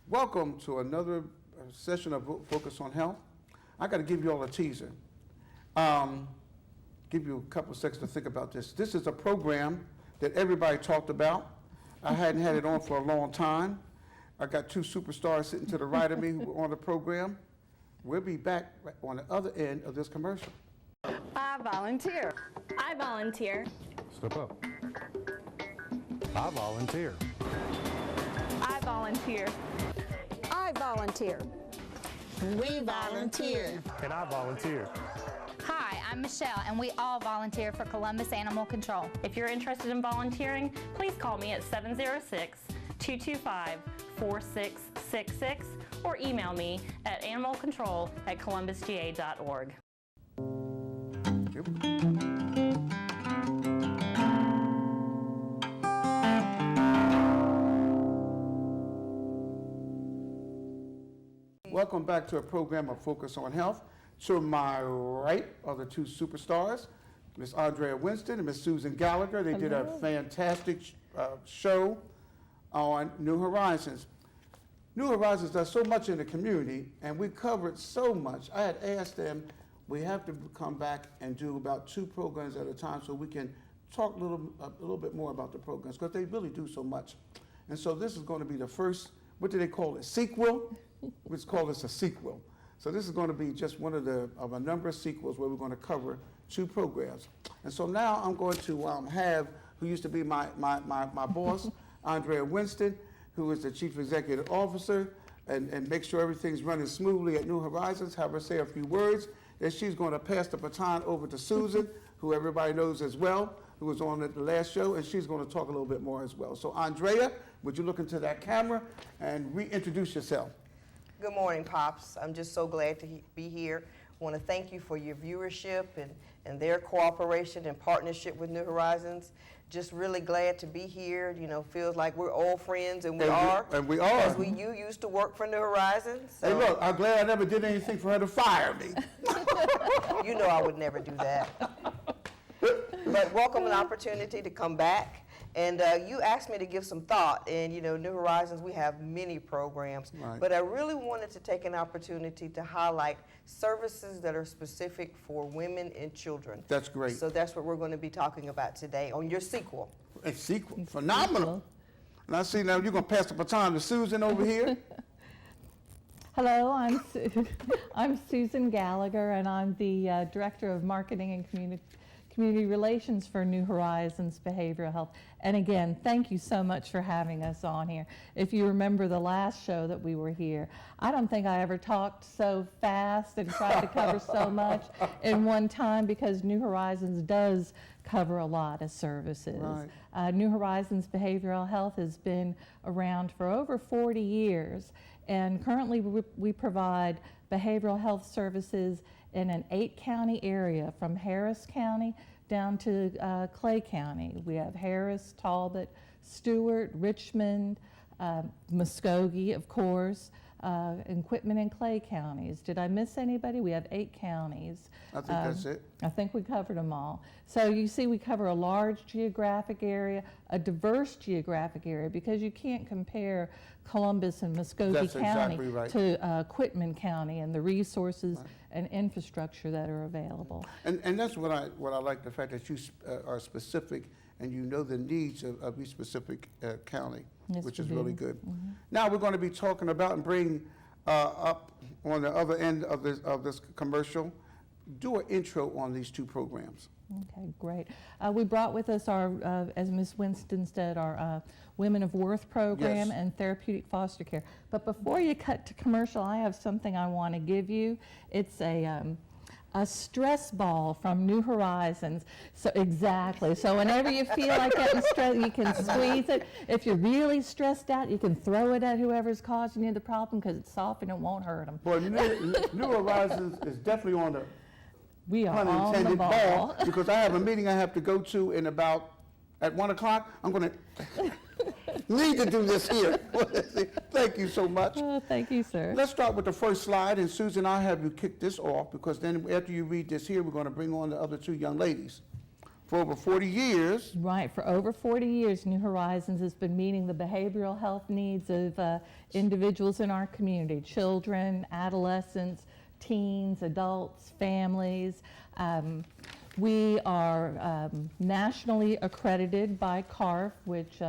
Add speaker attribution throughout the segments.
Speaker 1: Welcome to another session of Focus on Health. I got to give you all a teaser. Give you a couple of seconds to think about this. This is a program that everybody talked about. I hadn't had it on for a long time. I got two superstars sitting to the right of me who were on the program. We'll be back on the other end of this commercial.
Speaker 2: I volunteer.
Speaker 3: I volunteer.
Speaker 4: Step up. I volunteer.
Speaker 3: I volunteer.
Speaker 2: I volunteer.
Speaker 5: We volunteer.
Speaker 4: And I volunteer.
Speaker 6: Hi, I'm Michelle, and we all volunteer for Columbus Animal Control.
Speaker 3: If you're interested in volunteering, please call me at 706-225-4666 or email me at animalcontrol@columbusga.org.
Speaker 1: Welcome back to a program of Focus on Health. To my right are the two superstars, Miss Andrea Winston and Miss Susan Gallagher. They did a fantastic show on New Horizons. New Horizons does so much in the community, and we covered so much. I had asked them, we have to come back and do about 2 programs at a time so we can talk a little bit more about the programs, because they really do so much. And so this is going to be the first, what do they call it, sequel? Let's call this a sequel. So this is going to be just one of a number of sequels where we're going to cover 2 programs. And so now I'm going to have, who used to be my boss, Andrea Winston, who is the Chief Executive Officer, and make sure everything's running smoothly at New Horizons, have her say a few words. Then she's going to pass the baton over to Susan, who everybody knows as well, who was on the last show, and she's going to talk a little bit more as well. So Andrea, would you look into that camera and reintroduce yourself?
Speaker 7: Good morning, Pops. I'm just so glad to be here. I want to thank you for your viewership and their cooperation and partnership with New Horizons. Just really glad to be here. You know, feels like we're old friends, and we are.
Speaker 1: And we are.
Speaker 7: Because you used to work for New Horizons. So
Speaker 1: Hey, look, I'm glad I never did anything for her to fire me.
Speaker 7: you know I would never do that. But welcome an opportunity to come back. And you asked me to give some thought, and you know, New Horizons, we have many programs,
Speaker 1: Right.
Speaker 7: but I really wanted to take an opportunity to highlight services that are specific for women and children.
Speaker 1: That's great.
Speaker 7: So that's what we're going to be talking about today on your sequel.
Speaker 1: A sequel, phenomenal. And I see now you're going to pass the baton to Susan over here.
Speaker 5: Hello, I'm Susan Gallagher, and I'm the Director of Marketing and Community Relations for New Horizons Behavioral Health. And again, thank you so much for having us on here. If you remember the last show that we were here, I don't think I ever talked so fast and tried to cover so much in one time, because New Horizons does cover a lot of services.
Speaker 1: Right.
Speaker 5: New Horizons Behavioral Health has been around for over 40 years, and currently we provide behavioral health services in an 8-county area, from Harris County down to Clay County. We have Harris, Talbot, Stewart, Richmond, Muskogee, of course, and Quitman and Clay counties. Did I miss anybody? We have 8 counties.
Speaker 1: I think that's it.
Speaker 5: I think we covered them all. So you see, we cover a large geographic area, a diverse geographic area, because you can't compare Columbus and Muskogee
Speaker 1: That's
Speaker 5: County
Speaker 1: exactly right.
Speaker 5: to Quitman County and the resources and infrastructure that are available.
Speaker 1: And that's what I like, the fact that you are specific and you know the needs of each specific county,
Speaker 5: Yes,
Speaker 1: which
Speaker 5: we
Speaker 1: is
Speaker 5: do.
Speaker 1: really good. Now we're going to be talking about and bring up on the other end of this commercial, do an intro on these 2 programs.
Speaker 5: Okay, great. We brought with us our, as Ms. Winston said, our Women of Worth program
Speaker 1: Yes.
Speaker 5: and therapeutic foster care. But before you cut to commercial, I have something I want to give you. It's a stress ball from New Horizons. So exactly. So whenever you feel like getting stressed, you can squeeze it. If you're really stressed out, you can throw it at whoever's causing you the problem, because it's soft and it won't hurt them.
Speaker 1: Boy, New Horizons is definitely on the
Speaker 5: We are
Speaker 1: pun
Speaker 5: on the
Speaker 1: intended
Speaker 5: ball.
Speaker 1: ball, because I have a meeting I have to go to in about, at 1 o'clock. I'm going to need to do this here. Thank you so much.
Speaker 5: Oh, thank you, sir.
Speaker 1: Let's start with the first slide, and Susan, I'll have you kick this off, because then after you read this here, we're going to bring on the other 2 young ladies. for over 40 years.
Speaker 5: Right, for over 40 years, New Horizons has been meeting the behavioral health needs of individuals in our community, children, adolescents, teens, adults, families. We are nationally accredited by CARF, which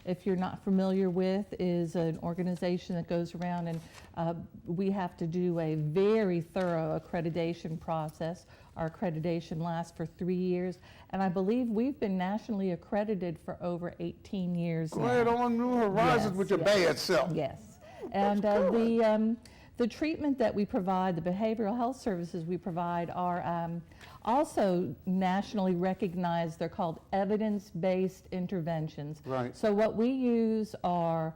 Speaker 5: if you're not familiar with, is an organization that goes around and we have to do a very thorough accreditation process. Our accreditation lasts for 3 years, and I believe we've been nationally accredited for over 18 years
Speaker 1: Go
Speaker 5: now.
Speaker 1: ahead on New Horizons with your bad self.
Speaker 5: Yes, and the treatment that we provide, the behavioral health services we provide are also nationally recognized. They're called evidence-based interventions.
Speaker 1: Right.
Speaker 5: So what we use are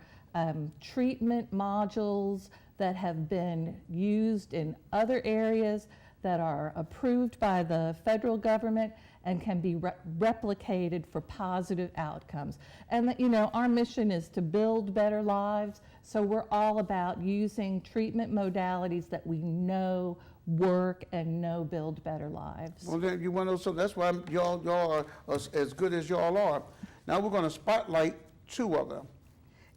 Speaker 5: treatment modules that have been used in other areas that are approved by the federal government and can be replicated for positive outcomes. And you know, our mission is to build better lives, so we're all about using treatment modalities that we know work and know build better lives.
Speaker 1: Well, then you want to, so that's why y'all are as good as y'all are. Now we're going to spotlight two of them.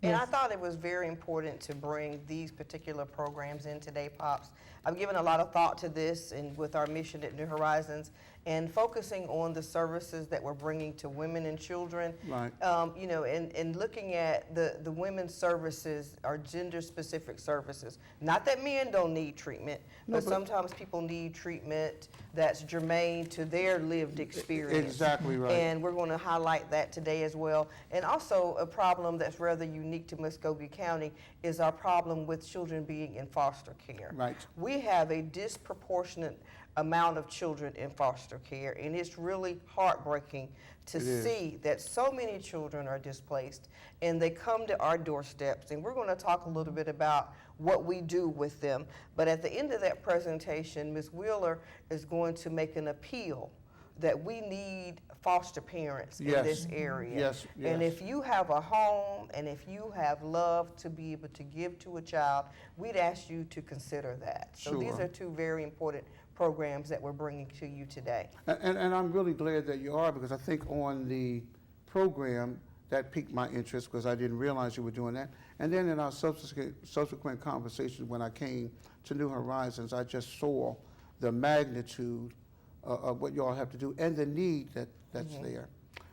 Speaker 7: And I thought it was very important to bring these particular programs in today, Pops. I've given a lot of thought to this and with our mission at New Horizons and focusing on the services that we're bringing to women and children.
Speaker 1: Right.
Speaker 7: You know, and looking at the women's services, our gender-specific services. Not that men don't need treatment, but sometimes people need treatment that's germane to their lived experience.
Speaker 1: Exactly right.
Speaker 7: And we're going to highlight that today as well. And also a problem that's rather unique to Muskogee County is our problem with children being in foster care.
Speaker 1: Right.
Speaker 7: We have a disproportionate amount of children in foster care, and it's really heartbreaking to see that so many children are displaced and they come to our doorsteps, and we're going to talk a little bit about what we do with them. But at the end of that presentation, Ms. Wheeler is going to make an appeal that we need foster parents in this area.
Speaker 1: Yes, yes.
Speaker 7: And if you have a home and if you have love to be able to give to a child, we'd ask you to consider that. So these
Speaker 1: Sure.
Speaker 7: are two very important programs that we're bringing to you today.
Speaker 1: And I'm really glad that you are, because I think on the program that piqued my interest because I didn't realize you were doing that. And then in our subsequent conversations when I came to New Horizons, I just saw the magnitude of what you all have to do and the need that's there.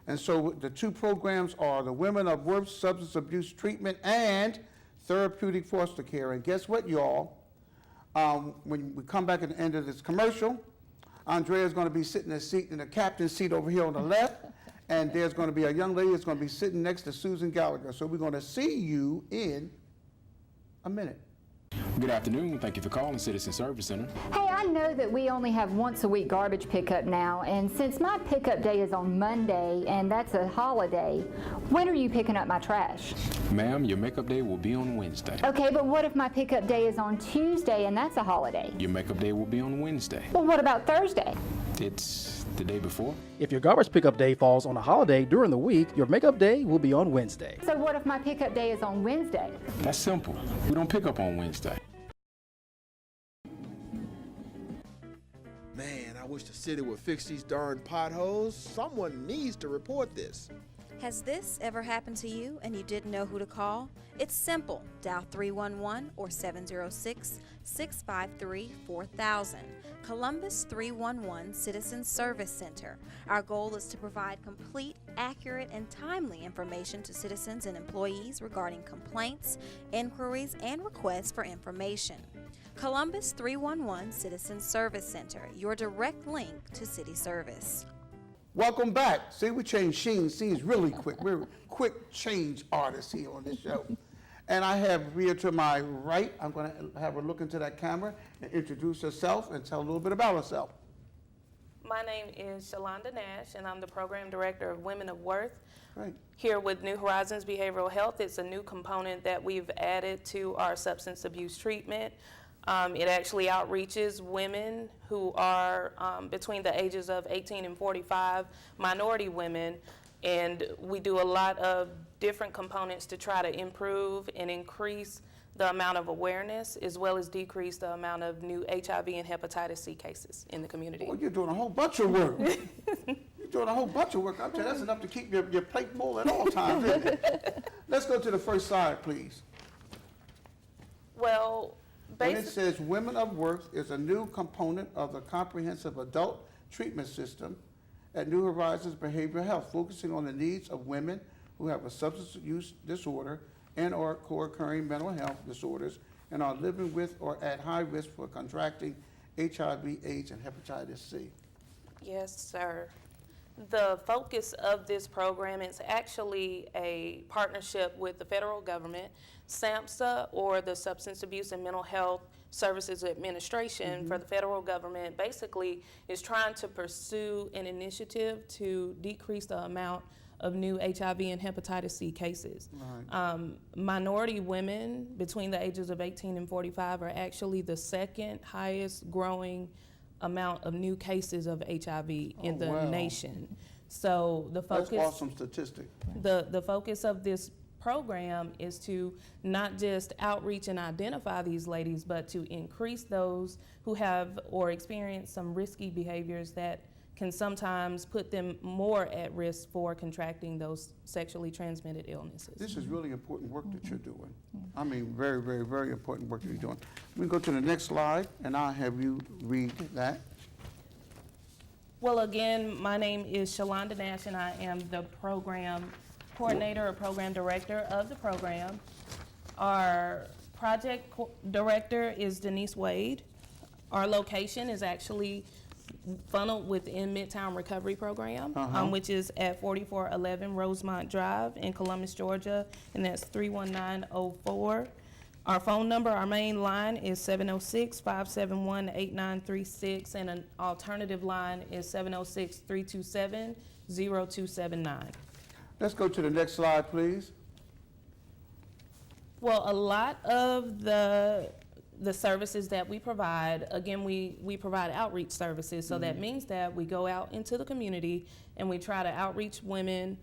Speaker 1: And so the two programs are the Women of Worth Substance Abuse Treatment and Therapeutic Foster Care. And guess what, y'all? When we come back at the end of this commercial, Andrea's going to be sitting in the captain's seat over here on the left, and there's going to be a young lady that's going to be sitting next to Susan Gallagher. So we're going to see you in a minute.
Speaker 8: Good afternoon. Thank you for calling Citizen Service Center.
Speaker 9: Hey, I know that we only have once a week garbage pickup now, and since my pickup day is on Monday and that's a holiday, when are you picking up my trash?
Speaker 8: Ma'am, your makeup day will be on Wednesday.
Speaker 9: Okay, but what if my pickup day is on Tuesday and that's a holiday?
Speaker 8: Your makeup day will be on Wednesday.
Speaker 9: Well, what about Thursday?
Speaker 8: It's the day before.
Speaker 10: If your garbage pickup day falls on a holiday during the week, your makeup day will be on Wednesday.
Speaker 9: So what if my pickup day is on Wednesday?
Speaker 8: That's simple. We don't pick up on Wednesday.
Speaker 11: Man, I wish the city would fix these darn potholes. Someone needs to report this.
Speaker 12: Has this ever happened to you and you didn't know who to call? It's simple. Dial 311 or 706-653-4000. Columbus 311 Citizen Service Center. Our goal is to provide complete, accurate, and timely information to citizens and employees regarding complaints, inquiries, and requests for information. Columbus 311 Citizen Service Center, your direct link to city service.
Speaker 1: Welcome back. See, we change scenes really quick. We're quick change artists here on this show. And I have Rhea to my right. I'm going to have her look into that camera and introduce herself and tell a little bit about herself.
Speaker 13: My name is Shalonda Nash, and I'm the Program Director of Women of Worth.
Speaker 1: Right.
Speaker 13: Here with New Horizons Behavioral Health. It's a new component that we've added to our substance abuse treatment. It actually outreaches women who are between the ages of 18 and 45, minority women, and we do a lot of different components to try to improve and increase the amount of awareness as well as decrease the amount of new HIV and hepatitis C cases in the community.
Speaker 1: Well, you're doing a whole bunch of work. doing a whole bunch of work. I'm telling you, that's enough to keep your plate full at all times, isn't it? Let's go to the first slide, please.
Speaker 13: Well,
Speaker 1: When it says Women of Worth is a new component of the comprehensive adult treatment system at New Horizons Behavioral Health, focusing on the needs of women who have a substance use disorder and or co-occurring mental health disorders and are living with or at high risk for contracting HIV, AIDS, and hepatitis C.
Speaker 13: Yes, sir. The focus of this program is actually a partnership with the federal government, SAMHSA, or the Substance Abuse and Mental Health Services Administration for the federal government, basically is trying to pursue an initiative to decrease the amount of new HIV and hepatitis C cases.
Speaker 1: Right.
Speaker 13: Minority women between the ages of 18 and 45 are actually the second highest growing amount of new cases of HIV in the
Speaker 1: wow.
Speaker 13: nation. So the focus,
Speaker 1: That's awesome statistic.
Speaker 13: the focus of this program is to not just outreach and identify these ladies, but to increase those who have or experience some risky behaviors that can sometimes put them more at risk for contracting those sexually transmitted illnesses.
Speaker 1: This is really important work that you're doing. I mean, very, very, very important work that you're doing. We go to the next slide, and I'll have you read that.
Speaker 13: Well, again, my name is Shalonda Nash, and I am the program coordinator or program director of the program. Our project director is Denise Wade. Our location is actually funneled within Midtown Recovery Program, which is at 4411 Rosemont Drive in Columbus, Georgia, and that's 31904. Our phone number, our main line is 706-571-8936, and an alternative line is 706-327-0279.
Speaker 1: Let's go to the next slide, please.
Speaker 13: Well, a lot of the services that we provide, again, we provide outreach services, so that means that we go out into the community and we try to outreach women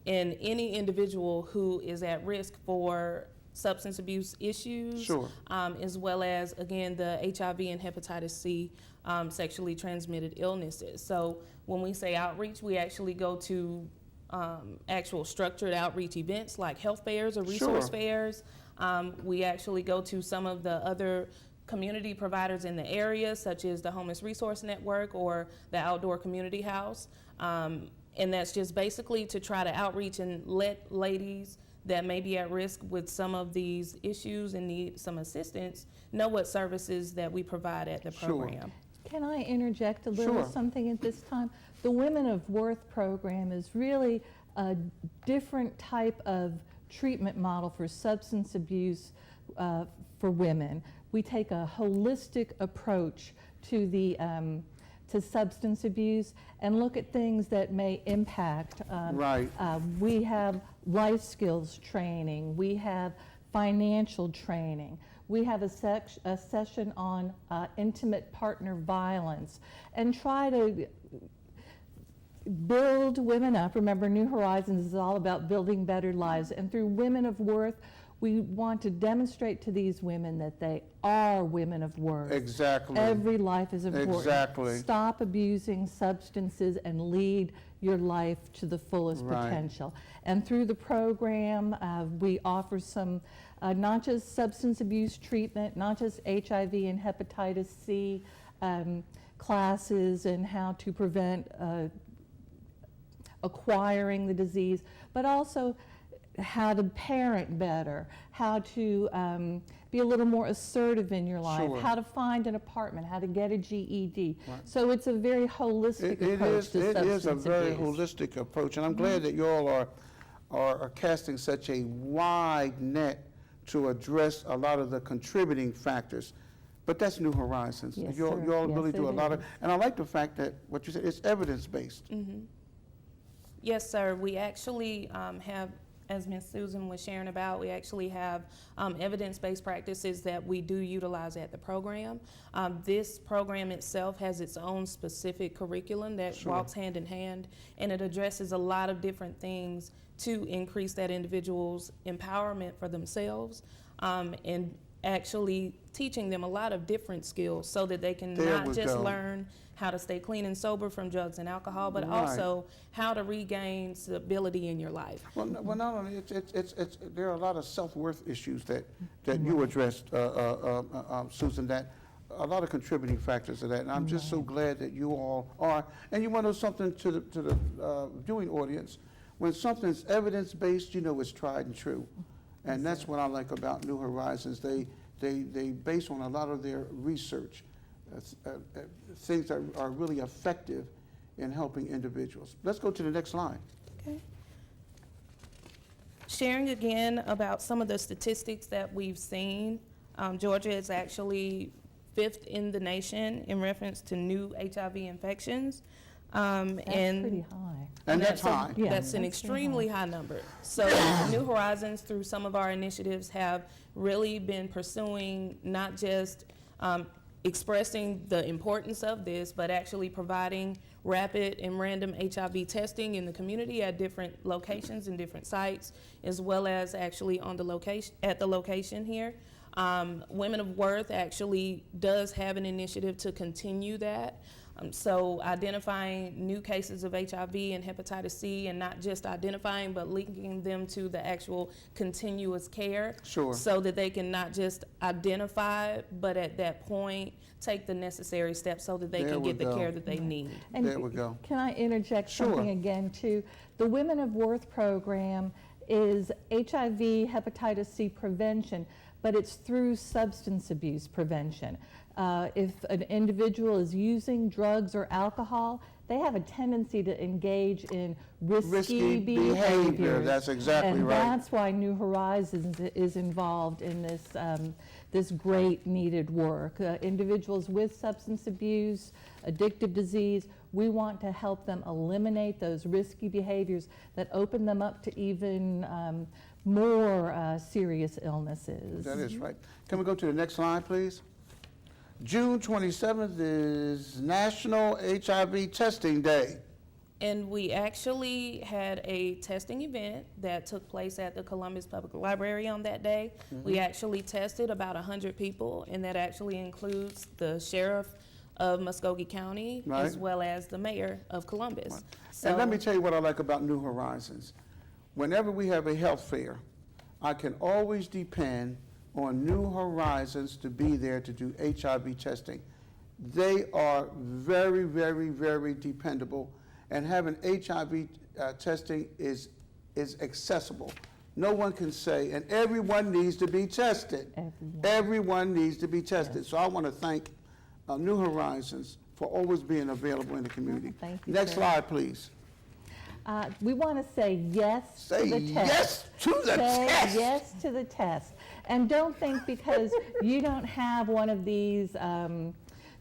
Speaker 13: and any individual who is at risk for substance abuse issues,
Speaker 1: Sure.
Speaker 13: As well as, again, the HIV and hepatitis C sexually transmitted illnesses. So when we say outreach, we actually go to actual structured outreach events like health fairs or resource
Speaker 1: Sure.
Speaker 13: fairs. We actually go to some of the other community providers in the area, such as the Homeless Resource Network or the Outdoor Community House. And that's just basically to try to outreach and let ladies that may be at risk with some of these issues and need some assistance know what services that we provide at the
Speaker 1: Sure.
Speaker 13: program.
Speaker 5: Can I interject a little
Speaker 1: Sure.
Speaker 5: something at this time? The Women of Worth program is really a different type of treatment model for substance abuse for women. We take a holistic approach to the to substance abuse and look at things that may impact.
Speaker 1: Right.
Speaker 5: We have life skills training. We have financial training. We have a session on intimate partner violence, and try to build women up. Remember, New Horizons is all about building better lives, and through Women of Worth, we want to demonstrate to these women that they are women of worth.
Speaker 1: Exactly.
Speaker 5: Every life is important.
Speaker 1: Exactly.
Speaker 5: Stop abusing substances and lead your life to the fullest
Speaker 1: Right.
Speaker 5: potential. And through the program, we offer some, not just substance abuse treatment, not just HIV and hepatitis C classes and how to prevent acquiring the disease, but also how to parent better, how to be a little more assertive in your life,
Speaker 1: Sure.
Speaker 5: how to find an apartment, how to get a GED. So it's a very holistic approach to
Speaker 1: It is a
Speaker 5: substance
Speaker 1: very
Speaker 5: abuse.
Speaker 1: holistic approach, and I'm glad that you all are casting such a wide net to address a lot of the contributing factors. But that's New Horizons.
Speaker 5: Yes,
Speaker 1: You all
Speaker 5: sir.
Speaker 1: really
Speaker 5: Yes,
Speaker 1: do a
Speaker 5: it
Speaker 1: lot of,
Speaker 5: is.
Speaker 1: and I like the fact that what you said, it's evidence-based.
Speaker 13: Yes, sir. We actually have, as Ms. Susan was sharing about, we actually have evidence-based practices that we do utilize at the program. This program itself has its own specific curriculum that
Speaker 1: Sure.
Speaker 13: walks hand in hand, and it addresses a lot of different things to increase that individual's empowerment for themselves, and actually teaching them a lot of different skills so that they can
Speaker 1: There
Speaker 13: not
Speaker 1: we
Speaker 13: just
Speaker 1: go.
Speaker 13: learn how to stay clean and sober from drugs and alcohol, but
Speaker 1: Right.
Speaker 13: also how to regain stability in your life.
Speaker 1: Well, not only, there are a lot of self-worth issues that you addressed, Susan, that a lot of contributing factors to that. And I'm just so glad that you all are. And you want to know something to the viewing audience. When something's evidence-based, you know it's tried and true. And that's what I like about New Horizons. They base on a lot of their research, things that are really effective in helping individuals. Let's go to the next slide.
Speaker 13: Okay. Sharing again about some of the statistics that we've seen. Georgia is actually 5th in the nation in reference to new HIV infections.
Speaker 5: That's pretty high.
Speaker 1: And that's high.
Speaker 5: Yeah,
Speaker 13: That's an
Speaker 5: that's
Speaker 13: extremely high number. So New Horizons, through some of our initiatives, have really been pursuing not just expressing the importance of this, but actually providing rapid and random HIV testing in the community at different locations and different sites, as well as actually on the location, at the location here. Women of Worth actually does have an initiative to continue that. So identifying new cases of HIV and hepatitis C, and not just identifying, but linking them to the actual continuous care.
Speaker 1: Sure.
Speaker 13: So that they can not just identify, but at that point, take the necessary steps so that they
Speaker 1: There
Speaker 13: can
Speaker 1: we
Speaker 13: get the
Speaker 1: go.
Speaker 13: care that they need.
Speaker 5: And
Speaker 1: There we go.
Speaker 5: Can I interject
Speaker 1: Sure.
Speaker 5: something again, too? The Women of Worth program is HIV, hepatitis C prevention, but it's through substance abuse prevention. If an individual is using drugs or alcohol, they have a tendency to engage in risky behavior.
Speaker 1: That's exactly
Speaker 5: and
Speaker 1: right.
Speaker 5: That's why New Horizons is involved in this, this great needed work. Individuals with substance abuse, addictive disease, we want to help them eliminate those risky behaviors that open them up to even more serious illnesses.
Speaker 1: That is right. Can we go to the next slide, please? June 27th is National HIV Testing Day.
Speaker 13: And we actually had a testing event that took place at the Columbus Public Library on that day. We actually tested about 100 people, and that actually includes the sheriff of Muskogee County,
Speaker 1: Right.
Speaker 13: as well as the mayor of Columbus.
Speaker 1: And let me tell you what I like about New Horizons. Whenever we have a health fair, I can always depend on New Horizons to be there to do HIV testing. They are very, very, very dependable, and having HIV testing is accessible. No one can say, and everyone needs to be tested. Everyone needs to be tested. So I want to thank New Horizons for always being available in the community.
Speaker 5: Thank you,
Speaker 1: Next
Speaker 5: sir.
Speaker 1: slide, please.
Speaker 5: We want to say yes to the test.
Speaker 1: yes to the
Speaker 5: Say
Speaker 1: test.
Speaker 5: yes to the test. And don't think because you don't have one of these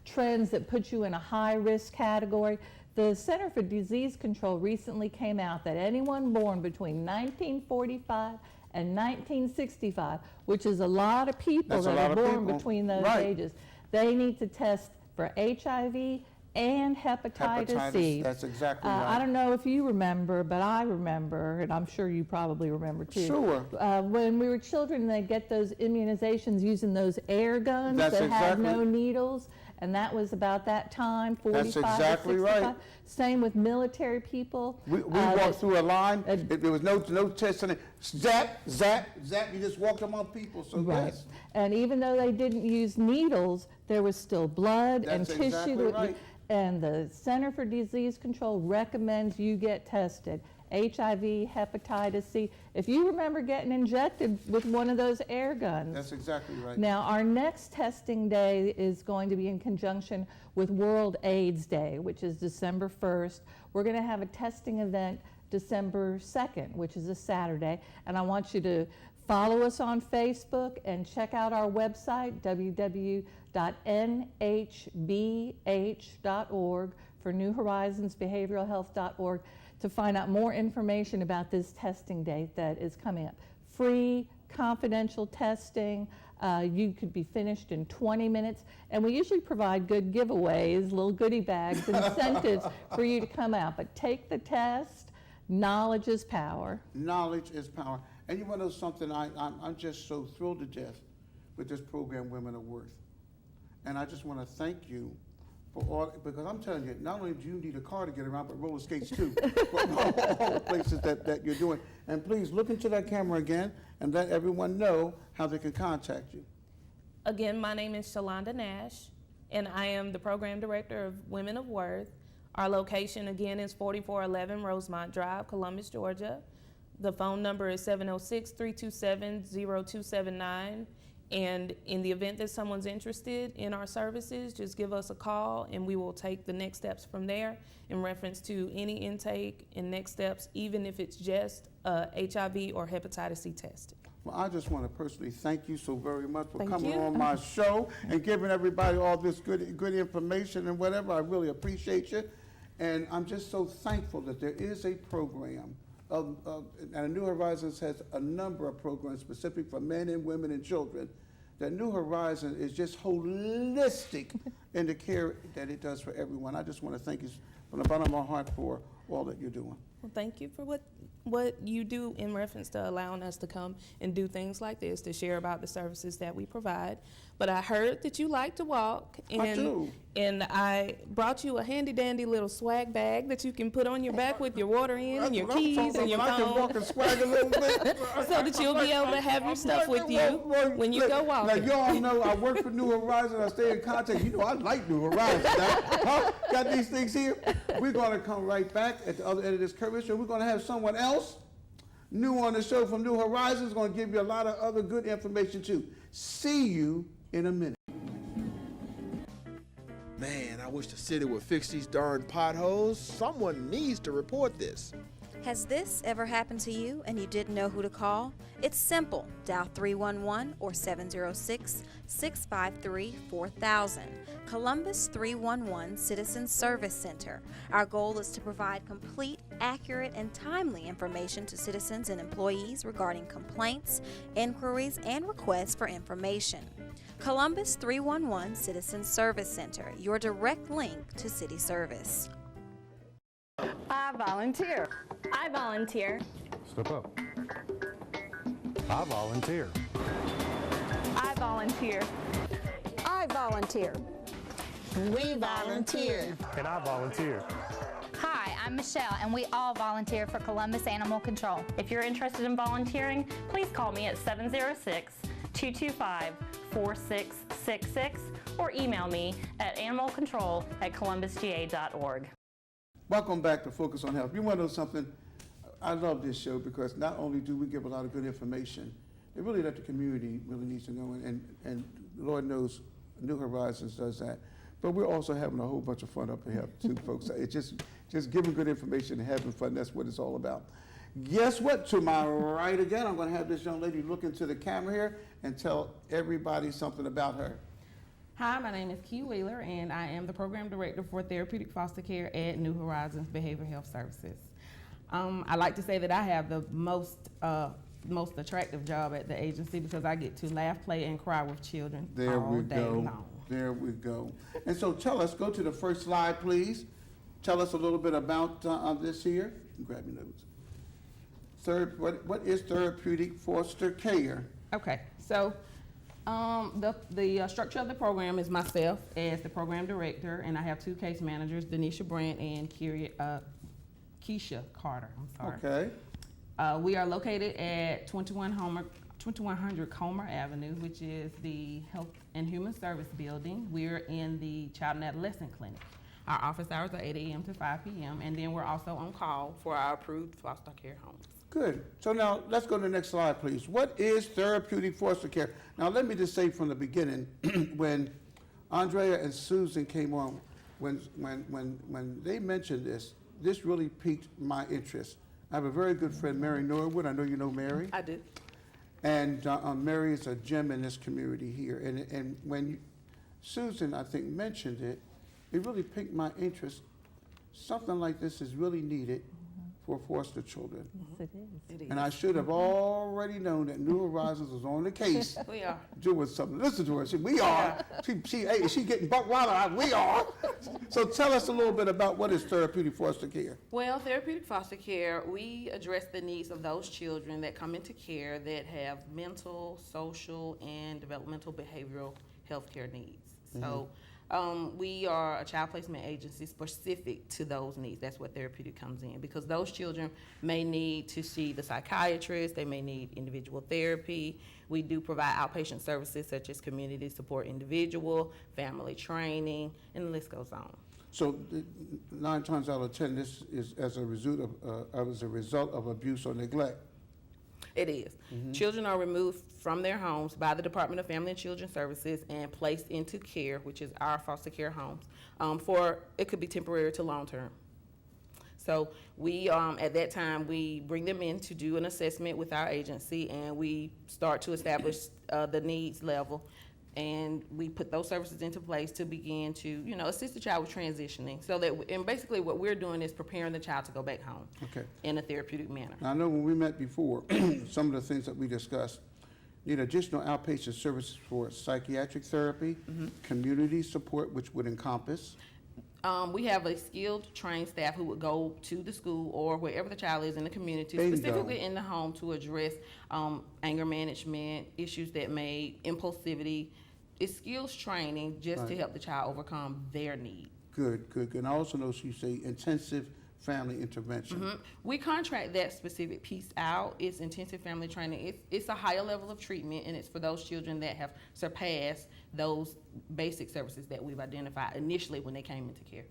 Speaker 5: trends that put you in a high-risk category. The Center for Disease Control recently came out that anyone born between 1945 and 1965, which is a lot of people
Speaker 1: That's a
Speaker 5: that
Speaker 1: lot
Speaker 5: are
Speaker 1: of
Speaker 5: born
Speaker 1: people.
Speaker 5: between those
Speaker 1: Right.
Speaker 5: ages, they need to test for HIV and hepatitis C.
Speaker 1: That's exactly
Speaker 5: I
Speaker 1: right.
Speaker 5: don't know if you remember, but I remember, and I'm sure you probably remember too.
Speaker 1: Sure.
Speaker 5: When we were children, they get those immunizations using those air guns
Speaker 1: That's
Speaker 5: that had
Speaker 1: exactly-
Speaker 5: no needles, and that was about that time, 45
Speaker 1: That's exactly
Speaker 5: or 65.
Speaker 1: right.
Speaker 5: Same with military people.
Speaker 1: We walked through a line, there was no test in it. Zap, zap, zap, you just walked among people, so
Speaker 5: Right.
Speaker 1: yes.
Speaker 5: And even though they didn't use needles, there was still blood and
Speaker 1: That's
Speaker 5: tissue.
Speaker 1: exactly right.
Speaker 5: And the Center for Disease Control recommends you get tested. HIV, hepatitis C. If you remember getting injected with one of those air guns.
Speaker 1: That's exactly right.
Speaker 5: Now, our next testing day is going to be in conjunction with World AIDS Day, which is December 1st. We're going to have a testing event December 2nd, which is a Saturday. And I want you to follow us on Facebook and check out our website, www.nhbh.org, for New Horizons, behavioralhealth.org, to find out more information about this testing date that is coming up. Free, confidential testing. You could be finished in 20 minutes. And we usually provide good giveaways, little goodie bags, incentives for you to come out. But take the test. Knowledge is power.
Speaker 1: Knowledge is power. And you want to know something? I'm just so thrilled to death with this program, Women of Worth. And I just want to thank you for all, because I'm telling you, not only do you need a car to get around, but roller skates too. For all the places that you're doing. And please look into that camera again and let everyone know how they can contact you.
Speaker 13: Again, my name is Shalonda Nash, and I am the Program Director of Women of Worth. Our location, again, is 4411 Rosemont Drive, Columbus, Georgia. The phone number is 706-327-0279. And in the event that someone's interested in our services, just give us a call and we will take the next steps from there in reference to any intake and next steps, even if it's just HIV or hepatitis C testing.
Speaker 1: Well, I just want to personally thank you so very much for
Speaker 13: Thank
Speaker 1: coming
Speaker 13: you.
Speaker 1: on my show and giving everybody all this good information and whatever. I really appreciate you. And I'm just so thankful that there is a program. And New Horizons has a number of programs specific for men and women and children. That New Horizons is just holistic in the care that it does for everyone. I just want to thank you from the bottom of my heart for all that you're doing.
Speaker 13: Well, thank you for what you do in reference to allowing us to come and do things like this, to share about the services that we provide. But I heard that you like to walk, and
Speaker 1: I do.
Speaker 13: And I brought you a handy dandy little swag bag that you can put on your back with your water in and your
Speaker 1: That's what I'm
Speaker 13: keys
Speaker 1: talking
Speaker 13: and your
Speaker 1: about. I can
Speaker 13: phone.
Speaker 1: walk and swag a little bit.
Speaker 13: So that you'll be able to have your stuff with you when you go walking.
Speaker 1: Now, y'all know I work for New Horizons. I stay in contact. You know I like New Horizons. Huh? Got these things here. We're going to come right back at the other end of this curvature. We're going to have someone else new on the show from New Horizons. Going to give you a lot of other good information too. See you in a minute.
Speaker 11: Man, I wish the city would fix these darn potholes. Someone needs to report this.
Speaker 12: Has this ever happened to you and you didn't know who to call? It's simple. Dial 311 or 706-653-4000. Columbus 311 Citizen Service Center. Our goal is to provide complete, accurate, and timely information to citizens and employees regarding complaints, inquiries, and requests for information. Columbus 311 Citizen Service Center, your direct link to city service.
Speaker 2: I volunteer.
Speaker 3: I volunteer.
Speaker 4: Step up. I volunteer.
Speaker 3: I volunteer.
Speaker 2: I volunteer.
Speaker 14: We volunteer.
Speaker 4: And I volunteer.
Speaker 6: Hi, I'm Michelle, and we all volunteer for Columbus Animal Control.
Speaker 3: If you're interested in volunteering, please call me at 706-225-4666 or email me at animalcontrol@columbusga.org.
Speaker 1: Welcome back to Focus on Health. You want to know something? I love this show because not only do we give a lot of good information, it really that the community really needs to know, and Lord knows New Horizons does that. But we're also having a whole bunch of fun up here too, folks. It's just giving good information and having fun. That's what it's all about. Guess what? To my right again, I'm going to have this young lady look into the camera here and tell everybody something about her.
Speaker 15: Hi, my name is Key Wheeler, and I am the Program Director for Therapeutic Foster Care at New Horizons Behavioral Health Services. I like to say that I have the most attractive job at the agency because I get to laugh, play, and cry with children all day long.
Speaker 1: There we go. And so tell us, go to the first slide, please. Tell us a little bit about this here. You can grab your notes. What is therapeutic foster care?
Speaker 15: Okay, so the structure of the program is myself as the program director, and I have two case managers, Denisha Brandt and Keisha Carter. I'm sorry.
Speaker 1: Okay.
Speaker 15: We are located at 2100 Comer Avenue, which is the Health and Human Service Building. We're in the Child and Adolescent Clinic. Our office hours are 8 a.m. to 5 p.m., and then we're also on call for our approved foster care homes.
Speaker 1: Good. So now let's go to the next slide, please. What is therapeutic foster care? Now let me just say from the beginning, when Andrea and Susan came on, when they mentioned this really piqued my interest. I have a very good friend, Mary Norwood. I know you know Mary.
Speaker 15: I do.
Speaker 1: And Mary is a gem in this community here. And when Susan, I think, mentioned it, it really piqued my interest. Something like this is really needed for foster children.
Speaker 5: Yes, it is.
Speaker 1: And I should have already known that New Horizons was on the case.
Speaker 15: We are.
Speaker 1: Doing something. Listen to her. We are. She getting buck wild. We are. So tell us a little bit about what is therapeutic foster care.
Speaker 15: Well, therapeutic foster care, we address the needs of those children that come into care that have mental, social, and developmental behavioral healthcare needs. So we are a child placement agency specific to those needs. That's what therapeutic comes in, because those children may need to see the psychiatrist, they may need individual therapy. We do provide outpatient services such as community support individual, family training, and the list goes on.
Speaker 1: So 9 times out of 10, this is as a result of abuse or neglect.
Speaker 15: It is. Children are removed from their homes by the Department of Family and Children Services and placed into care, which is our foster care homes, it could be temporary to long term. So we, at that time, we bring them in to do an assessment with our agency, and we start to establish the needs level. And we put those services into place to begin to, assist the child with transitioning. So that, and basically what we're doing is preparing the child to go back home in a therapeutic manner.
Speaker 1: Now, I know when we met before, some of the things that we discussed, need additional outpatient services for psychiatric therapy, community support, which would encompass.
Speaker 15: We have a skilled, trained staff who would go to the school or wherever the child is in the community,
Speaker 1: Bingo.
Speaker 15: specifically in the home, to address anger management, issues that may, impulsivity. It's skills training just to help the child overcome their need.
Speaker 1: Good. And I also know you say intensive family intervention.
Speaker 15: We contract that specific piece out. It's intensive family training. It's a higher level of treatment, and it's for those children that have surpassed those basic services that we've identified initially when they came into care.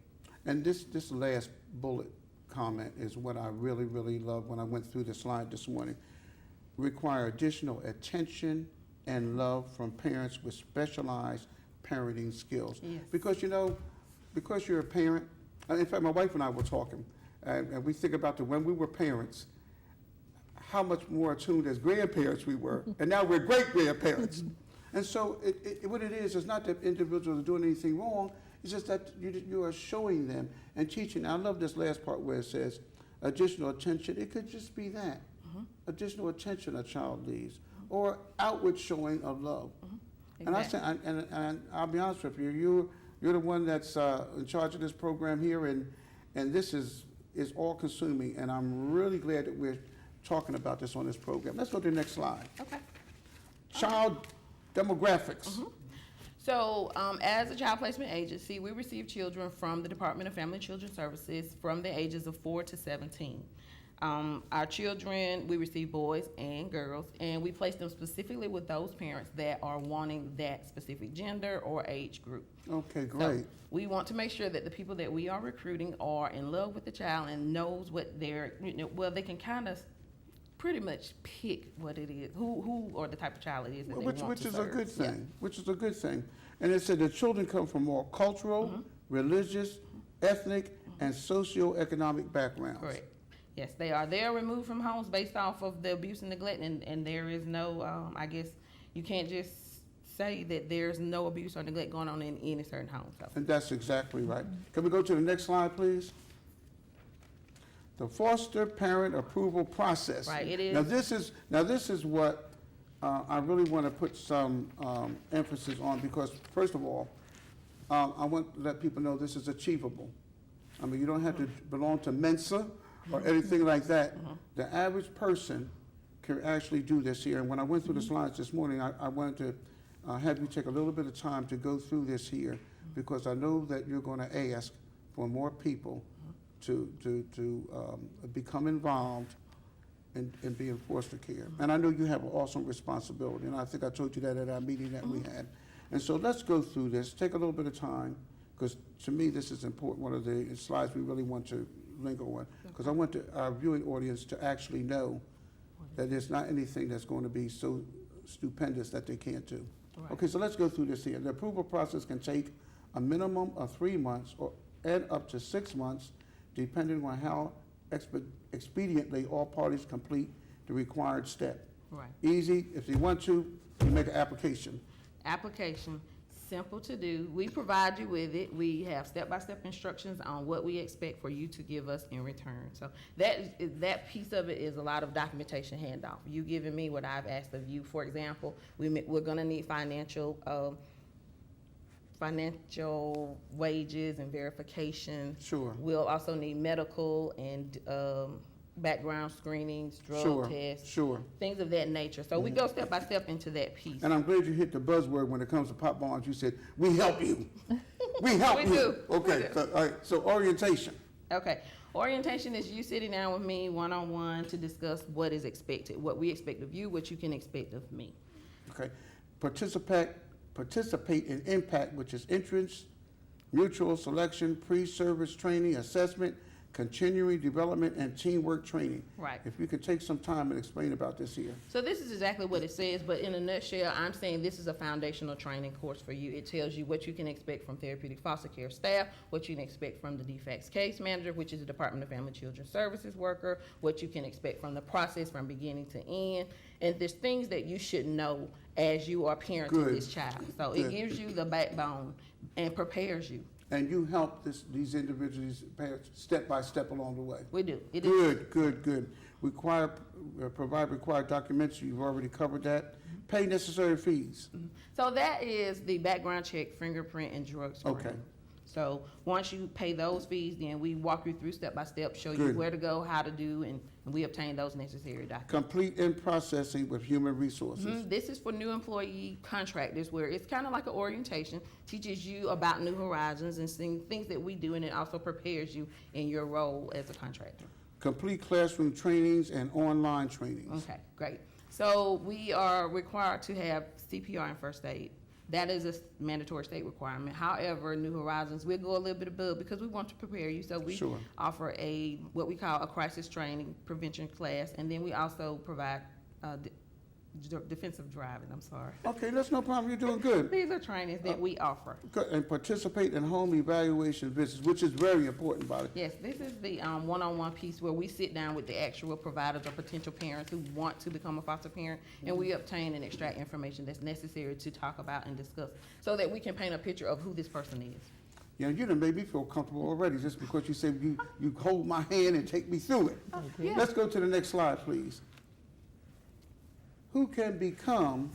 Speaker 1: And this last bullet comment is what I really, really love when I went through the slide this morning. Require additional attention and love from parents with specialized parenting skills.
Speaker 15: Yes.
Speaker 1: Because because you're a parent, in fact, my wife and I were talking, and we think about when we were parents, how much more attuned as grandparents we were, and now we're great-grandparents. And so what it is not that individuals are doing anything wrong, it's just that you are showing them and teaching. I love this last part where it says additional attention. It could just be that, additional attention a child needs, or outward showing of love.
Speaker 15: Exactly.
Speaker 1: And I'll be honest with you, you're the one that's in charge of this program here, and this is all consuming, and I'm really glad that we're talking about this on this program. Let's go to the next slide.
Speaker 15: Okay.
Speaker 1: Child demographics.
Speaker 15: So as a child placement agency, we receive children from the Department of Family and Children Services from the ages of 4 to 17. Our children, we receive boys and girls, and we place them specifically with those parents that are wanting that specific gender or age group.
Speaker 1: Okay, great.
Speaker 15: So we want to make sure that the people that we are recruiting are in love with the child and knows what they're, they can kind of pretty much pick what it is, who or the type of child it is that they want to serve.
Speaker 1: Which is a good thing. Which is a good thing. And it said the children come from all cultural, religious, ethnic, and socioeconomic backgrounds.
Speaker 15: Correct. Yes, they are. They are removed from homes based off of the abuse and neglect, and there is no, I guess, you can't just say that there's no abuse or neglect going on in any certain home. So.
Speaker 1: And that's exactly right. Can we go to the next slide, please? The foster parent approval process.
Speaker 15: Right, it is.
Speaker 1: Now this is what I really want to put some emphasis on, because first of all, I want to let people know this is achievable. I mean, you don't have to belong to Mensa or anything like that. The average person can actually do this here. And when I went through the slides this morning, I wanted to have you take a little bit of time to go through this here, because I know that you're going to ask for more people to become involved in being foster care. And I know you have an awesome responsibility, and I think I told you that at our meeting that we had. And so let's go through this, take a little bit of time, because to me this is important, one of the slides we really want to linger on, because I want our viewing audience to actually know that there's not anything that's going to be so stupendous that they can't do. Right. Okay, so let's go through this here. The approval process can take a minimum of 3 months and up to 6 months, depending on how expediently all parties complete the required step.
Speaker 15: Right.
Speaker 1: Easy. If you want to, you make an application.
Speaker 15: Application, simple to do. We provide you with it. We have step-by-step instructions on what we expect for you to give us in return. So that piece of it is a lot of documentation handoff. You giving me what I've asked of you. For example, we're going to need financial wages and verification.
Speaker 1: Sure.
Speaker 15: We'll also need medical and background screenings, drug
Speaker 1: Sure,
Speaker 15: tests,
Speaker 1: sure.
Speaker 15: things of that nature. So we go step by step into that piece.
Speaker 1: And I'm glad you hit the buzzword when it comes to pop bonds. You said, we help you. We help
Speaker 15: We
Speaker 1: you.
Speaker 15: do.
Speaker 1: Okay,
Speaker 15: We do.
Speaker 1: so, all right, so orientation.
Speaker 15: Okay. Orientation is you sitting down with me one-on-one to discuss what is expected, what we expect of you, what you can expect of me.
Speaker 1: Okay. Participate in impact, which is entrance, mutual selection, pre-service training, assessment, continuing development, and teamwork training.
Speaker 15: Right.
Speaker 1: If you could take some time and explain about this here.
Speaker 15: So this is exactly what it says, but in a nutshell, I'm saying this is a foundational training course for you. It tells you what you can expect from therapeutic foster care staff, what you can expect from the DFACS case manager, which is the Department of Family and Children Services worker, what you can expect from the process from beginning to end, and there's things that you should know as you are parenting
Speaker 1: Good.
Speaker 15: this child. So
Speaker 1: Good.
Speaker 15: it gives you the backbone and prepares you.
Speaker 1: And you help these individuals, parents, step by step along the way.
Speaker 15: We do. It
Speaker 1: Good, good, good. Provide required documents. You've already covered that. Pay necessary fees.
Speaker 15: So that is the background check, fingerprint, and drug screening.
Speaker 1: Okay.
Speaker 15: So once you pay those fees, then we walk you through step by step, show you
Speaker 1: Good.
Speaker 15: where to go, how to do, and we obtain those necessary documents.
Speaker 1: Complete in processing with human resources.
Speaker 15: This is for new employee contractors, where it's kind of like an orientation, teaches you about New Horizons and things that we do, and it also prepares you in your role as a contractor.
Speaker 1: Complete classroom trainings and online trainings.
Speaker 15: Okay, great. So we are required to have CPR and first aid. That is a mandatory state requirement. However, New Horizons, we'll go a little bit above because we want to prepare you. So we
Speaker 1: Sure.
Speaker 15: offer what we call a crisis training prevention class, and then we also provide defensive driving. I'm sorry.
Speaker 1: Okay, that's no problem. You're doing good.
Speaker 15: These are trainings that we offer.
Speaker 1: Good. And participate in home evaluation visits, which is very important, by the way.
Speaker 15: Yes, this is the one-on-one piece where we sit down with the actual providers or potential parents who want to become a foster parent, and we obtain and extract information that's necessary to talk about and discuss so that we can paint a picture of who this person is.
Speaker 1: Yeah, you done made me feel comfortable already just because you said you hold my hand and take me through it.
Speaker 15: Yeah.
Speaker 1: Let's go to the next slide, please. Who can become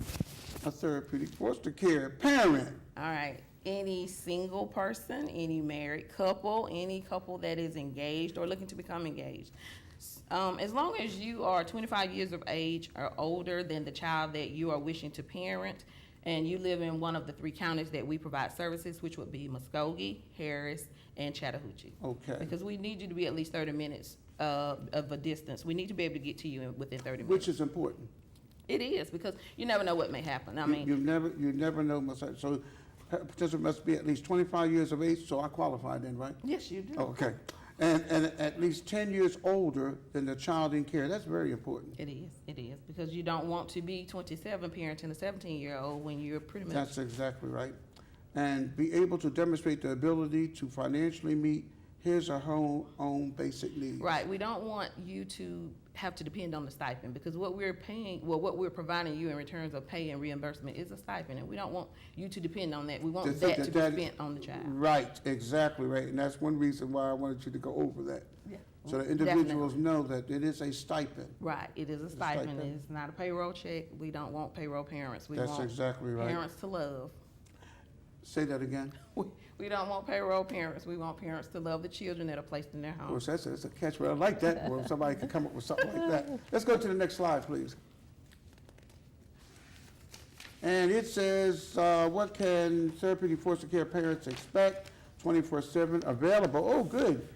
Speaker 1: a therapeutic foster care parent?
Speaker 15: All right. Any single person, any married couple, any couple that is engaged or looking to become engaged. As long as you are 25 years of age or older than the child that you are wishing to parent, and you live in one of the 3 counties that we provide services, which would be Muskogee, Harris, and Chattahoochee.
Speaker 1: Okay.
Speaker 15: Because we need you to be at least 30 minutes of a distance. We need to be able to get to you within 30 minutes.
Speaker 1: Which is important.
Speaker 15: It is, because you never know what may happen. I mean,
Speaker 1: You never know. So participant must be at least 25 years of age, so I qualify then, right?
Speaker 15: yes, you do.
Speaker 1: Okay. And at least 10 years older than the child in care. That's very important.
Speaker 15: It is, because you don't want to be 27 parenting a 17-year-old when you're pretty much.
Speaker 1: That's exactly right. And be able to demonstrate the ability to financially meet his or her own basic needs.
Speaker 15: Right, we don't want you to have to depend on the stipend, because what we're providing you in returns of pay and reimbursement is a stipend, and we don't want you to depend on that. We want that to be spent on the child.
Speaker 1: Right, exactly right. And that's one reason why I wanted you to go over that.
Speaker 15: Yeah.
Speaker 1: So the individuals know that it is a stipend.
Speaker 15: Right, it is a stipend.
Speaker 1: stipend.
Speaker 15: It's not a payroll check. We don't want payroll parents. We
Speaker 1: That's
Speaker 15: want
Speaker 1: exactly right.
Speaker 15: parents to love.
Speaker 1: Say that again.
Speaker 15: We don't want payroll parents. We want parents to love the children that are placed in their
Speaker 1: Of
Speaker 15: home.
Speaker 1: course, that's a catchword. I like that. Well, somebody could come up with something like that. Let's go to the next slide, please. And it says, what can therapeutic foster care parents expect? 24/7 available. Oh, good.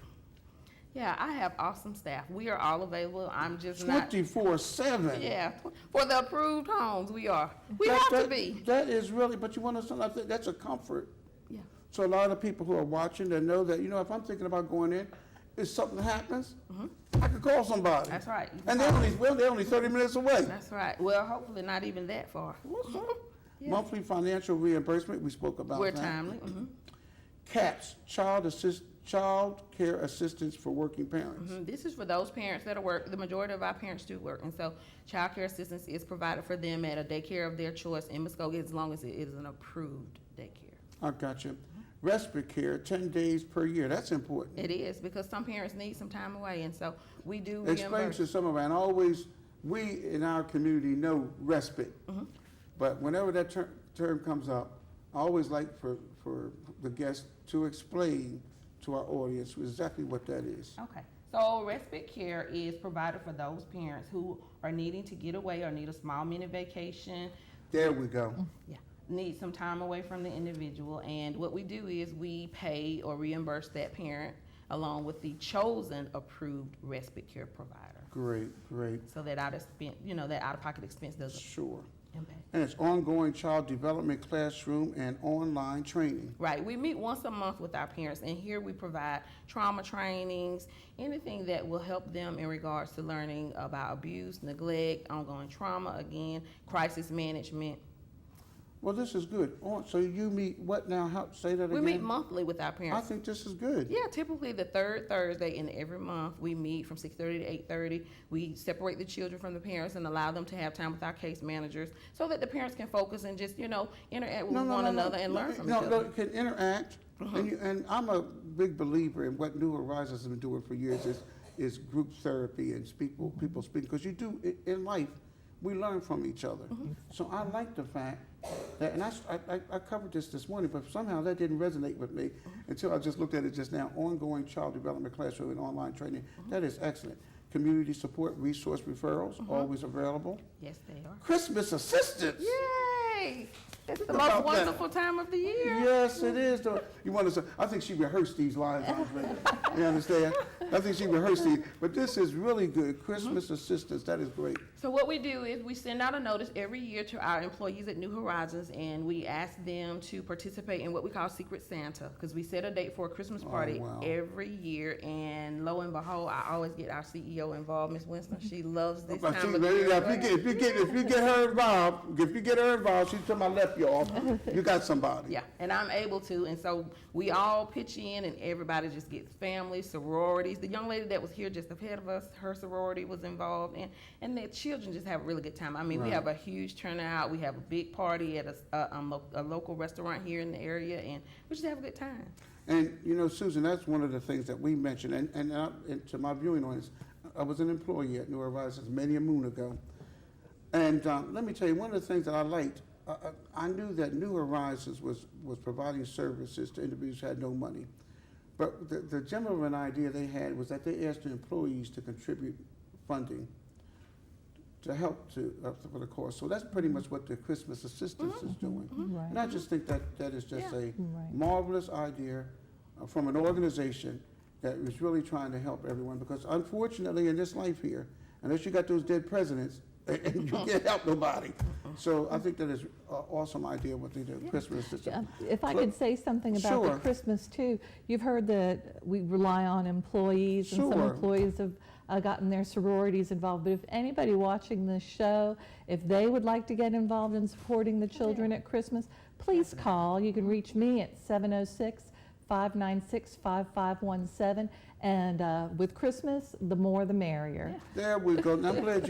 Speaker 15: Yeah, I have awesome staff. We are all available. I'm just not.
Speaker 1: 24/7.
Speaker 15: Yeah, for the approved homes, we are. We have to be.
Speaker 1: That is really, but you want to know something? That's a comfort.
Speaker 15: Yeah.
Speaker 1: So a lot of people who are watching, they know that, if I'm thinking about going in, if something happens, I could call somebody.
Speaker 15: That's right.
Speaker 1: And they're only 30 minutes away.
Speaker 15: That's right. Well, hopefully not even that far. Yeah.
Speaker 1: Monthly financial reimbursement, we spoke about
Speaker 15: We're
Speaker 1: that.
Speaker 15: timely.
Speaker 1: CAPS, Child Care Assistance for Working Parents.
Speaker 15: This is for those parents that work. The majority of our parents do work, and so child care assistance is provided for them at a daycare of their choice in Muskogee, as long as it is an approved daycare.
Speaker 1: I got you. Respite care, 10 days per year. That's important.
Speaker 15: It is, because some parents need some time away, and so we do
Speaker 1: Explain
Speaker 15: reimburse.
Speaker 1: to some of our, and we in our community know respite. But whenever that term comes up, I always like for the guests to explain to our audience exactly what that is.
Speaker 15: Okay. So respite care is provided for those parents who are needing to get away or need a small mini vacation.
Speaker 1: There we go.
Speaker 15: Yeah, need some time away from the individual. And what we do is we pay or reimburse that parent along with the chosen approved respite care provider.
Speaker 1: Great, great.
Speaker 15: So that that out-of-pocket expense doesn't
Speaker 1: Sure.
Speaker 15: impact.
Speaker 1: And it's ongoing child development classroom and online training.
Speaker 15: Right, we meet once a month with our parents, and here we provide trauma trainings, anything that will help them in regards to learning about abuse, neglect, ongoing trauma, again, crisis management.
Speaker 1: Well, this is good. So you meet what now? Say that again.
Speaker 15: We meet monthly with our
Speaker 1: I
Speaker 15: parents.
Speaker 1: think this is good.
Speaker 15: Yeah, typically the third Thursday in every month, we meet from 6:30 to 8:30. We separate the children from the parents and allow them to have time with our case managers so that the parents can focus and just, interact with one another and learn from each other.
Speaker 1: No, can interact. And I'm a big believer in what New Horizons has been doing for years is group therapy and people speak. Because you do, in life, we learn from each other. So I like the fact that, and I covered this morning, but somehow that didn't resonate with me until I just looked at it just now. Ongoing child development classroom and online training. That is excellent. Community support, resource referrals, always available.
Speaker 15: Yes, they are.
Speaker 1: Christmas assistance.
Speaker 15: Yay! It's the most wonderful time of the year.
Speaker 1: Yes, it is. You want to say, I think she rehearsed these lines, Andre. You understand? I think she rehearsed these. But this is really good. Christmas assistance, that is great.
Speaker 15: So what we do is we send out a notice every year to our employees at New Horizons, and we ask them to participate in what we call Secret Santa, because we set a date for a Christmas party every year. And lo and behold, I always get our CEO involved, Ms. Winston. She loves this time of the year.
Speaker 1: If you get her involved, she's to my left, y'all. You got somebody.
Speaker 15: Yeah, and I'm able to, and so we all pitch in, and everybody just gets families, sororities. The young lady that was here just ahead of us, her sorority was involved, and the children just have a really good time. I mean, we have a huge turnout. We have a big party at a local restaurant here in the area, and we just have a good time.
Speaker 1: And Susan, that's one of the things that we mentioned. And to my viewing audience, I was an employee at New Horizons many a moon ago. And let me tell you, one of the things that I liked, I knew that New Horizons was providing services to individuals who had no money. But the gem of an idea they had was that they asked the employees to contribute funding to help for the cost. So that's pretty much what the Christmas assistance is doing.
Speaker 5: Right.
Speaker 1: And I just think that is just a marvelous idea from an organization that is really trying to help everyone. Because unfortunately in this life here, unless you got those dead presidents, and you can't help nobody. So I think that is an awesome idea what they do, Christmas assistance.
Speaker 5: If I could say something about the Christmas too, you've heard that we rely on employees, and some employees have gotten their sororities involved. But if anybody watching this show, if they would like to get involved in supporting the children at Christmas, please call. You can reach me at 706-596-5517. And with Christmas, the more the merrier.
Speaker 1: There we go. Now, I'm glad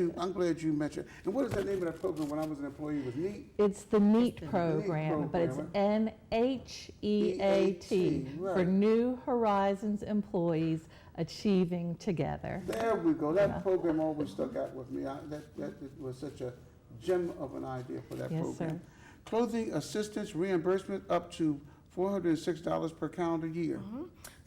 Speaker 1: you mentioned. And what is the name of that program when I was an employee? It was NEAT?
Speaker 5: It's the NEAT program, but it's NHEAT for New Horizons Employees Achieving Together.
Speaker 1: There we go. That program always stuck out with me. That was such a gem of an idea for that program.
Speaker 5: Sir.
Speaker 1: Clothing assistance reimbursement up to $406 per calendar year.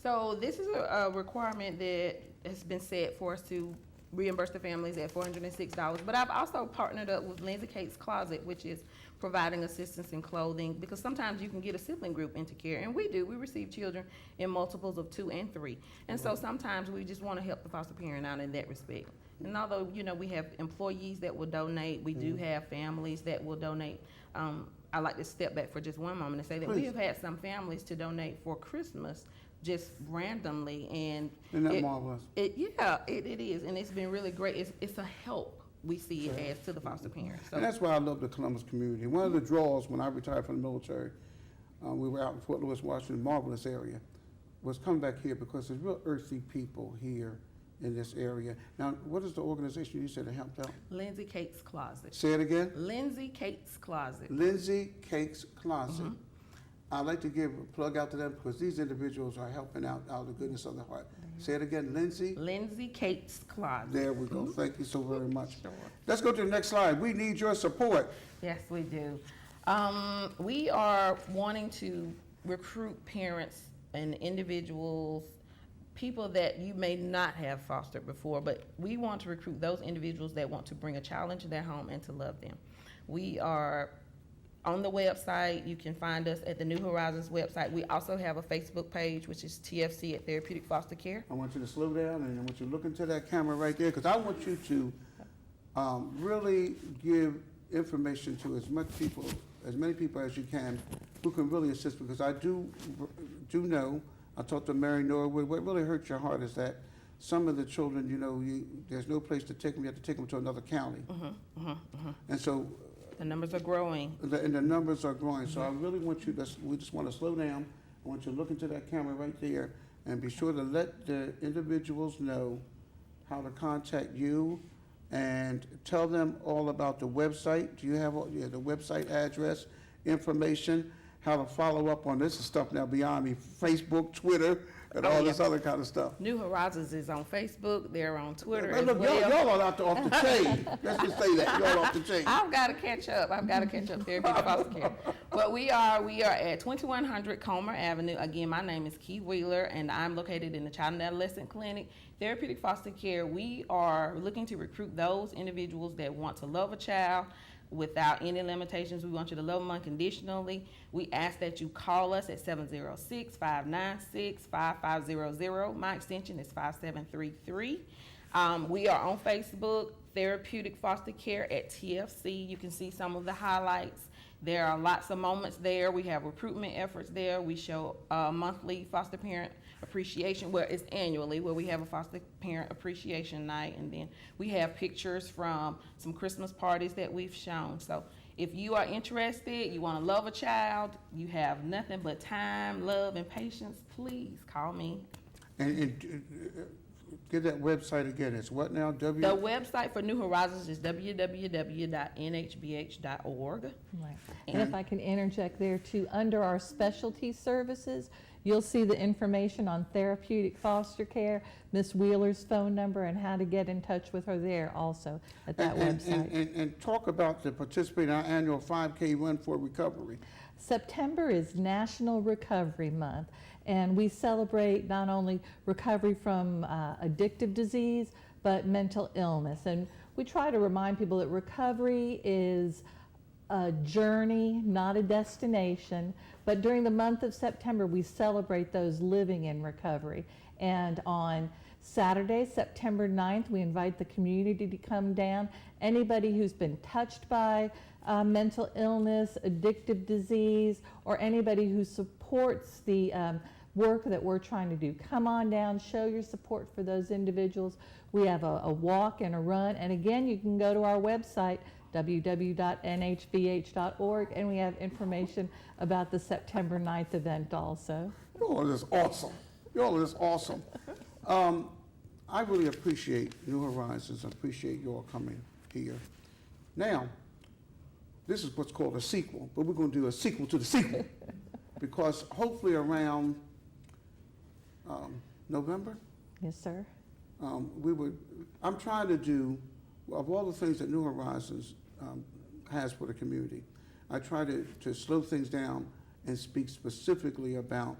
Speaker 15: So this is a requirement that has been set for us to reimburse the families at $406. But I've also partnered up with Lindsay Cates Closet, which is providing assistance in clothing, because sometimes you can get a sibling group into care, and we do. We receive children in multiples of 2 and 3. And so sometimes we just want to help the foster parent out in that respect. And although, we have employees that will donate, we do have families that will donate. I like to step back for just one moment and say that we have had some families to donate for Christmas just randomly, and
Speaker 1: isn't that marvelous?
Speaker 15: It is, and it's been really great. It's a help we see it as to the foster parents. So.
Speaker 1: And that's why I love the Columbus community. One of the draws when I retired from the military, we were out in Fort Lewis, Washington, marvelous area, was come back here because there's real earthy people here in this area. Now, what is the organization you said that helped out?
Speaker 15: Lindsay Cates Closet.
Speaker 1: Say it again?
Speaker 15: Lindsay Cates Closet.
Speaker 1: Lindsay Cates Closet. I'd like to give a plug out to them because these individuals are helping out of the goodness of their heart. Say it again, Lindsay?
Speaker 15: Lindsay Cates Closet.
Speaker 1: There we go. Thank you so very much. Sure. Let's go to the next slide. We need your support.
Speaker 15: Yes, we do. We are wanting to recruit parents and individuals people that you may not have fostered before, but we want to recruit those individuals that want to bring a child into their home and to love them. We are on the website. You can find us at the New Horizons website. We also have a Facebook page, which is TFC at Therapeutic Foster Care.
Speaker 1: I want you to slow down and I want you to look into that camera right there, because I want you to really give information to as many people as you can who can really assist, because I do know, I talked to Mary Norwood, what really hurts your heart is that some of the children, there's no place to take them, you have to take them to another county. And so
Speaker 15: the numbers are growing.
Speaker 1: And the numbers are growing. So I really want you we just want to slow down. I want you to look into that camera right there and be sure to let the individuals know how to contact you and tell them all about the website. Do you have the website address, information, how to follow up on this stuff now beyond me, Facebook, Twitter, and all this other kind of stuff.
Speaker 15: New Horizons is on Facebook. They're on Twitter
Speaker 1: Look, y'all are off the chain. Let's just say that. Y'all off the chain.
Speaker 15: I've got to catch up. Therapeutic Foster Care. But we are at 2100 Comer Avenue. Again, my name is Key Wheeler, and I'm located in the Child and Adolescent Clinic. Therapeutic Foster Care, we are looking to recruit those individuals that want to love a child without any limitations. We want you to love them unconditionally. We ask that you call us at 706-596-5500. My extension is 5733. We are on Facebook, Therapeutic Foster Care at TFC. You can see some of the highlights. There are lots of moments there. We have recruitment efforts there. We show monthly foster parent appreciation, it's annually, where we have a foster parent appreciation night, and then we have pictures from some Christmas parties that we've shown. So if you are interested, you want to love a child, you have nothing but time, love, and patience, please call me.
Speaker 1: And give that website again. It's what now?
Speaker 15: The website for New Horizons is www.nhbh.org.
Speaker 5: Right. And if I can interject there too, under our specialty services, you'll see the information on Therapeutic Foster Care, Ms. Wheeler's phone number, and how to get in touch with her there also at that website.
Speaker 1: And talk about the participate in our annual 5K Run for Recovery.
Speaker 5: September is National Recovery Month, and we celebrate not only recovery from addictive disease, but mental illness. And we try to remind people that recovery is a journey, not a destination. But during the month of September, we celebrate those living in recovery. And on Saturday, September 9th, we invite the community to come down. Anybody who's been touched by mental illness, addictive disease, or anybody who supports the work that we're trying to do, come on down, show your support for those individuals. We have a walk and a run. And again, you can go to our website, www.nhbh.org, and we have information about the September 9th event also.
Speaker 1: Y'all are just awesome. Y'all are just awesome. I really appreciate New Horizons. I appreciate you all coming here. Now, this is what's called a sequel, but we're going to do a sequel to the sequel because hopefully around November.
Speaker 5: Yes, sir.
Speaker 1: I'm trying to do, of all the things that New Horizons has for the community, I try to slow things down and speak specifically about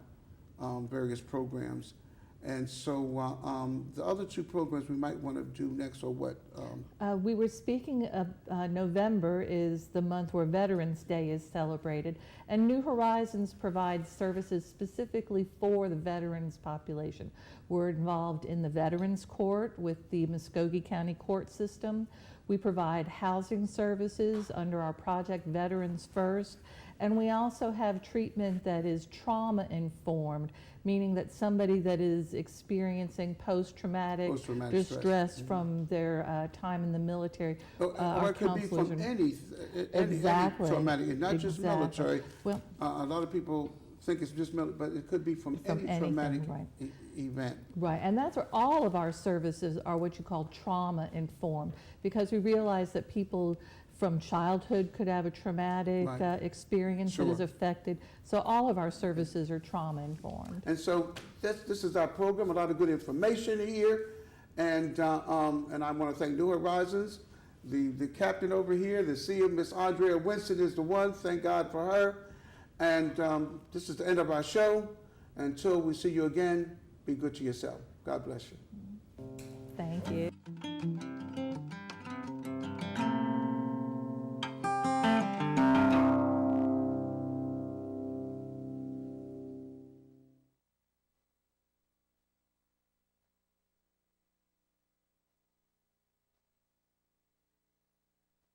Speaker 1: various programs. And so the other two programs we might want to do next are what?
Speaker 5: We were speaking of November is the month where Veterans Day is celebrated, and New Horizons provides services specifically for the veterans population. We're involved in the Veterans Court with the Muskogee County Court System. We provide housing services under our project Veterans First, and we also have treatment that is trauma-informed, meaning that somebody that is experiencing post-traumatic distress from their time in the military.
Speaker 1: Or it could be from any traumatic, not just military. Well, a lot of people think it's just military, but it could be from any traumatic event.
Speaker 5: Right, and that's where all of our services are what you call trauma-informed, because we realize that people from childhood could have a traumatic experience that is affected. So all of our services are trauma-informed.
Speaker 1: And so this is our program, a lot of good information here. And I want to thank New Horizons. The captain over here, the CEO, Miss Andrea Winston, is the one. Thank God for her. And this is the end of our show. Until we see you again, be good to yourself. God bless you.
Speaker 5: Thank you.